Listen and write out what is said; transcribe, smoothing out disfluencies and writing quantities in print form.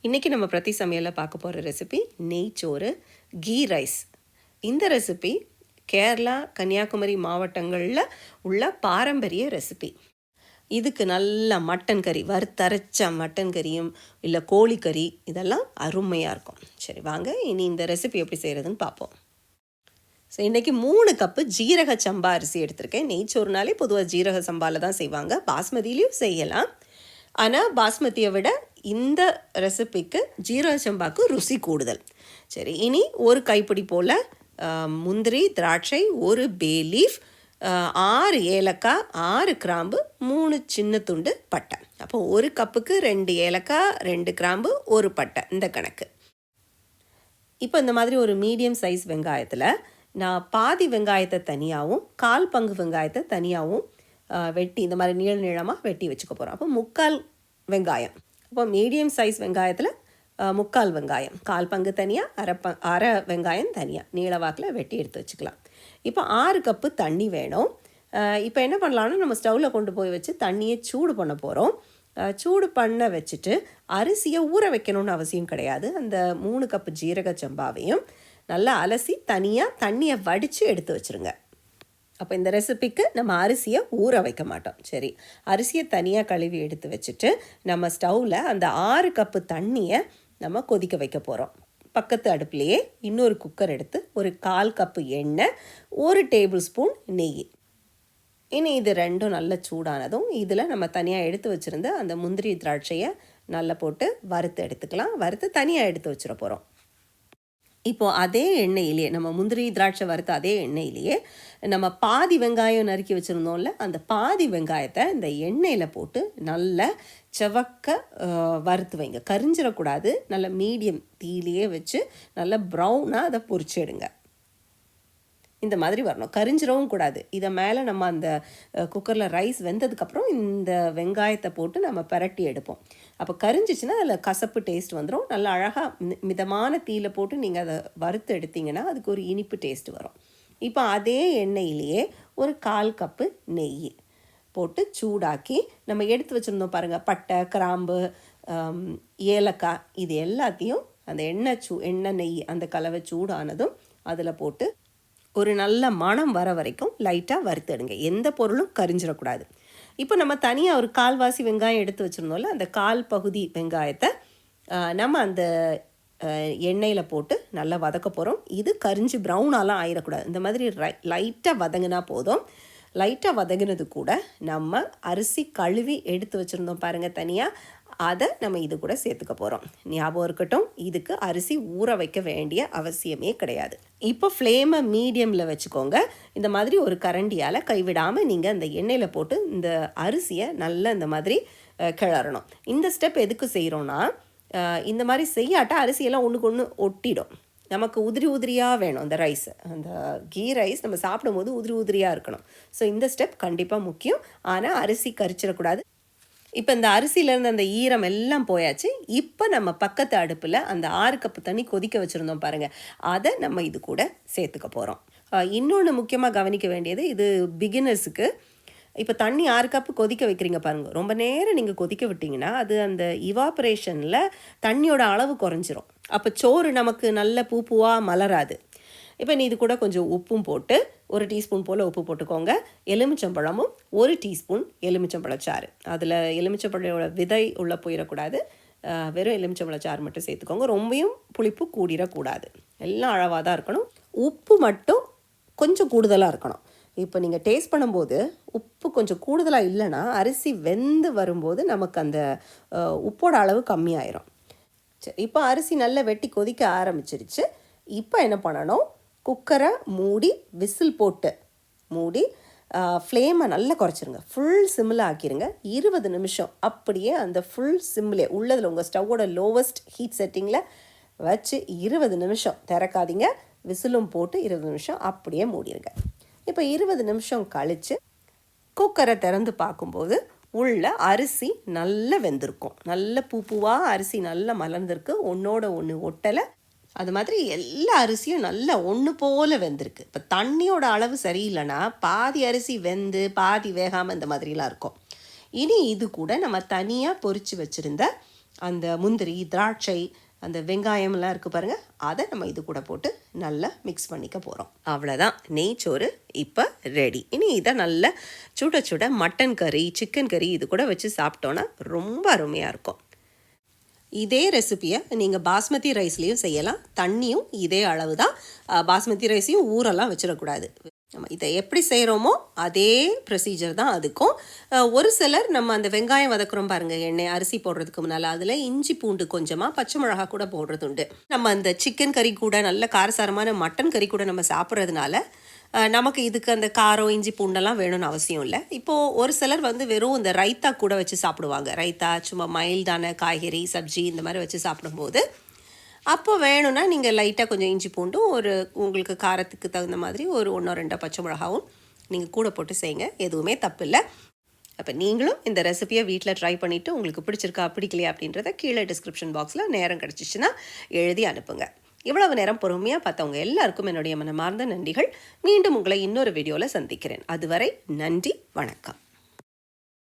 இன்றைக்கி நம்ம பிரதி சமையலில் பார்க்க போகிற ரெசிபி நெய்ச்சோறு கீ ரைஸ். இந்த ரெசிபி கேரளா கன்னியாகுமரி மாவட்டங்களில் உள்ள பாரம்பரிய ரெசிபி. இதுக்கு நல்ல மட்டன் கறி, வறுத்தரைச்ச மட்டன் கறியும் இல்லை கோழிக்கறி இதெல்லாம் அருமையாக இருக்கும். சரி வாங்க இனி இந்த ரெசிபி எப்படி செய்கிறதுன்னு பார்ப்போம். ஸோ இன்றைக்கி 3 கப்பு ஜீரக சம்பா அரிசி எடுத்திருக்கேன். நெய்ச்சோறுனாலே பொதுவாக ஜீரக சம்பாவில் தான் செய்வாங்க, பாஸ்மதியிலையும் செய்யலாம். ஆனால் பாஸ்மதியை விட இந்த ரெசிபிக்கு ஜீரக சம்பாவுக்கு ருசி கூடுதல். சரி, இனி ஒரு கைப்பிடி போல் முந்திரி, திராட்சை, ஒரு பே லீஃப், 6 ஏலக்காய், 6 கிராம்பு, 3 சின்ன துண்டு பட்டை. அப்போ ஒரு கப்புக்கு 2 ஏலக்காய், 2 கிராம்பு, 1 பட்டை, இந்த கணக்கு. இப்போ இந்த மாதிரி ஒரு மீடியம் சைஸ் வெங்காயத்தில் நான் பாதி வெங்காயத்தை தனியாகவும் 1/4 பங்கு வெங்காயத்தை தனியாகவும் வெட்டி இந்த மாதிரி நீளமாக வெட்டி வச்சுக்க போகிறோம். அப்போ 3/4 வெங்காயம். அப்போ மீடியம் சைஸ் வெங்காயத்தில் 3/4 வெங்காயம், 1/4 பங்கு தனியாக, அரை வெங்காயம் தனியாக நீளவாக்கில் வெட்டி எடுத்து வச்சுக்கலாம். இப்போ 6 கப்பு தண்ணி வேணும். இப்போ என்ன பண்ணலான்னா, நம்ம ஸ்டவ்வில் கொண்டு போய் வச்சு தண்ணியை சூடு பண்ண போகிறோம். சூடு பண்ண வச்சுட்டு அரிசியை ஊற வைக்கணும்னு அவசியம் கிடையாது. அந்த 3 கப்பு ஜீரக சம்பாவையும் நல்லா அலசி தனியாக தண்ணியை வடித்து எடுத்து வச்சுருங்க. அப்போ இந்த ரெசிபிக்கு நம்ம அரிசியை ஊற வைக்க மாட்டோம். சரி, அரிசியை தனியாக கழுவி எடுத்து வச்சுட்டு நம்ம ஸ்டவ்வில் அந்த 6 கப்பு தண்ணியை நம்ம கொதிக்க வைக்க போகிறோம். பக்கத்து அடுப்புலையே இன்னொரு குக்கர் எடுத்து ஒரு 1/4 கப்பு எண்ணெய், 1 டேபிள் ஸ்பூன் நெய். இனி இது ரெண்டும் நல்ல சூடானதும் இதில் நம்ம தனியாக எடுத்து வச்சுருந்த அந்த முந்திரி திராட்சையை நல்லா போட்டு வறுத்து எடுத்துக்கலாம். வறுத்து தனியாக எடுத்து வச்சுட போகிறோம். இப்போது அதே எண்ணெயிலேயே நம்ம முந்திரி திராட்சை வறுத்த அதே எண்ணெயிலேயே நம்ம பாதி வெங்காயம் நறுக்கி வச்சுருந்தோம்ல, அந்த பாதி வெங்காயத்தை இந்த எண்ணெயில் போட்டு நல்லா செவக்க வறுத்து வைங்க. கரிஞ்சிடக்கூடாது. நல்ல மீடியம் தீயிலேயே வச்சு நல்லா ப்ரௌனாக அதை பொரிச்சு எடுங்க. இந்த மாதிரி வரணும், கரிஞ்சிடவும் கூடாது. இதை மேலே நம்ம அந்த குக்கரில் ரைஸ் வெந்ததுக்கப்புறம் இந்த வெங்காயத்தை போட்டு நம்ம பரட்டி எடுப்போம். அப்போ கரிஞ்சிச்சுன்னா அதில் கசப்பு டேஸ்ட் வந்துடும். நல்லா அழகாக மிதமான தீயில போட்டு நீங்கள் அதை வறுத்து எடுத்திங்கன்னா அதுக்கு ஒரு இனிப்பு டேஸ்ட் வரும். இப்போ அதே எண்ணெயிலேயே ஒரு 1/4 கப்பு நெய் போட்டு சூடாக்கி நம்ம எடுத்து வச்சுருந்தோம் பாருங்கள், பட்டை, கிராம்பு, ஏலக்காய், இது எல்லாத்தையும் அந்த எண்ணெய் நெய் அந்த கலவை சூடானதும் அதில் போட்டு ஒரு நல்ல மணம் வர வரைக்கும் லைட்டாக வறுத்தெடுங்க. எந்த பொருளும் கரிஞ்சிடக்கூடாது. இப்போ நம்ம தனியாக ஒரு 1/4 வெங்காயம் எடுத்து வச்சுருந்தோம்ல, அந்த 1/4 பகுதி வெங்காயத்தை நம்ம அந்த எண்ணெயில் போட்டு நல்லா வதக்க போகிறோம். இது கரிஞ்சு ப்ரௌனாலாம் ஆயிடக்கூடாது. இந்த மாதிரி லைட்டாக வதங்கினா போதும். லைட்டாக வதங்கினது கூட நம்ம அரிசி கழுவி எடுத்து வச்சுருந்தோம் பாருங்கள் தனியாக, அதை நம்ம இது கூட சேர்த்துக்க போகிறோம். ஞாபகம் இருக்கட்டும், இதுக்கு அரிசி ஊற வைக்க வேண்டிய அவசியமே கிடையாது. இப்போ ஃப்ளேமை மீடியமில் வச்சுக்கோங்க. இந்த மாதிரி ஒரு கரண்டியால் கைவிடாமல் நீங்கள் அந்த எண்ணெயில் போட்டு இந்த அரிசியை நல்லா இந்த மாதிரி கிளறணும். இந்த ஸ்டெப் எதுக்கு செய்கிறோன்னா, இந்த மாதிரி செய்யாட்டா அரிசியெல்லாம் ஒன்றுக்கு ஒன்று ஒட்டிடும். நமக்கு உதிரியாக வேணும் அந்த ரைஸ். அந்த கீ ரைஸ் நம்ம சாப்பிடும்போது உதிரியாக இருக்கணும். ஸோ இந்த ஸ்டெப் கண்டிப்பாக முக்கியம். ஆனால் அரிசி கரிச்சிடக்கூடாது. இப்போ இந்த அரிசியிலேருந்து அந்த ஈரம் எல்லாம் போயாச்சு. இப்போ நம்ம பக்கத்து அடுப்பில் அந்த 6 கப்பு தண்ணி கொதிக்க வச்சுருந்தோம் பாருங்கள், அதை நம்ம இது கூட சேர்த்துக்க போகிறோம். இன்னொன்று முக்கியமாக கவனிக்க வேண்டியது, இது பிகினர்ஸுக்கு. இப்போ தண்ணி 6 கப்பு கொதிக்க வைக்கிறீங்க பாருங்கள், ரொம்ப நேரம் நீங்கள் கொதிக்க விட்டிங்கன்னா அது அந்த இவாப்ரேஷனில் தண்ணியோட அளவு குறைஞ்சிரும். அப்போ சோறு நமக்கு நல்ல பூவாக மலராது. இப்போ நீ இது கூட கொஞ்சம் உப்பும் போட்டு 1 டீஸ்பூன் போல் உப்பு போட்டுக்கோங்க. எலுமிச்சம்பழமும் 1 டீஸ்பூன் எலுமிச்சம்பழச்சாறு. அதில் எலுமிச்சம்பழோட விதை உள்ளே போயிடக்கூடாது. வெறும் எலுமிச்சம்பழச்சாறு மட்டும் சேர்த்துக்கோங்க. ரொம்பவும் புளிப்பு கூடிடக்கூடாது. எல்லாம் அளவாக தான் இருக்கணும். உப்பு மட்டும் கொஞ்சம் கூடுதலாக இருக்கணும். இப்போ நீங்கள் டேஸ்ட் பண்ணும்போது உப்பு கொஞ்சம் கூடுதலாக இல்லைன்னா அரிசி வெந்து வரும்போது நமக்கு அந்த உப்போட அளவு கம்மியாயிரும். சரி, இப்போ அரிசி நல்லா வெட்டி கொதிக்க ஆரம்பிச்சிருச்சு. இப்போ என்ன பண்ணணும், குக்கரை மூடி விசில் போட்டு மூடி ஃப்ளேமை நல்லா குறைச்சிருங்க. ஃபுல் சிம்மில் ஆக்கிடுங்க. 20 நிமிஷம் அப்படியே அந்த ஃபுல் சிம்மில் உள்ளதில் உங்கள் ஸ்டவ்வோட லோவஸ்ட் ஹீட் செட்டிங்கில் வச்சு 20 நிமிஷம் திறக்காதீங்க. விசிலும் போட்டு 20 நிமிஷம் அப்படியே மூடிடுங்க. இப்போ 20 நிமிஷம் கழித்து குக்கரை திறந்து பார்க்கும்போது உள்ள அரிசி நல்லா வெந்திருக்கும். நல்ல பூவாக அரிசி நல்லா மலர்ந்துருக்கு, ஒன்றோட ஒன்று ஒட்டலை. அது மாதிரி எல்லா அரிசியும் நல்லா ஒன்று போல் வெந்திருக்கு. இப்போ தண்ணியோட அளவு சரியில்லைன்னா பாதி அரிசி வெந்து பாதி வேகாமல் இந்த மாதிரிலாம் இருக்கும். இனி இது கூட நம்ம தனியாக பொரித்து வச்சுருந்த அந்த முந்திரி, திராட்சை, அந்த வெங்காயம்லாம் இருக்குது பாருங்கள், அதை நம்ம இது கூட போட்டு நல்லா மிக்ஸ் பண்ணிக்க போகிறோம். அவ்வளோதான், நெய்ச்சோறு இப்போ ரெடி. இனி இதை நல்லா சுட சுட மட்டன் கறி, சிக்கன் கறி இது கூட வச்சு சாப்பிட்டோன்னா ரொம்ப அருமையாக இருக்கும். இதே ரெசிப்பியை நீங்கள் பாஸ்மதி ரைஸ்லேயும் செய்யலாம். தண்ணியும் இதே அளவு தான். பாஸ்மதி ரைஸையும் ஊரெல்லாம் வச்சிடக்கூடாது. நம்ம இதை எப்படி செய்கிறோமோ அதே ப்ரொசீஜர் தான் அதுக்கும். ஒரு சிலர் நம்ம அந்த வெங்காயம் வதக்குறோம் பாருங்கள், எண்ணெய் அரிசி போடுறதுக்கு முன்னால், அதில் இஞ்சி பூண்டு கொஞ்சமாக பச்சை மிளகா கூட போடுறது உண்டு. நம்ம அந்த சிக்கன் கறி கூட நல்ல காரசாரமான மட்டன் கறி கூட நம்ம சாப்பிட்றதுனால நமக்கு இதுக்கு அந்த காரம் இஞ்சி பூண்டெல்லாம் வேணும்னு அவசியம் இல்லை. இப்போது ஒரு சிலர் வெறும் இந்த ரைத்தா கூட வச்சு சாப்பிடுவாங்க. ரைத்தா சும்மா மைல்டான காய்கறி சப்ஜி இந்த மாதிரி வச்சு சாப்பிடும்போது அப்போ வேணும்னா நீங்கள் லைட்டாக கொஞ்சம் இஞ்சி பூண்டும் உங்களுக்கு காரத்துக்கு தகுந்த மாதிரி ஒரு 1-2 பச்சை மிளகாவும் நீங்கள் கூட போட்டு செய்யுங்க, எதுவுமே தப்பு இல்லை. அப்போ நீங்களும் இந்த ரெசிபியை வீட்டில் ட்ரை பண்ணிவிட்டு உங்களுக்கு பிடிச்சிருக்கா பிடிக்கலையா அப்படின்றத கீழே டிஸ்கிரிப்ஷன் பாக்ஸில் நேரம் கிடச்சிச்சின்னா எழுதி அனுப்புங்க. இவ்வளவு நேரம் பொறுமையாக பார்த்தவங்க எல்லாருக்கும் என்னுடைய மனமார்ந்த நன்றிகள். மீண்டும் உங்களை இன்னொரு வீடியோவில் சந்திக்கிறேன். அதுவரை நன்றி, வணக்கம்.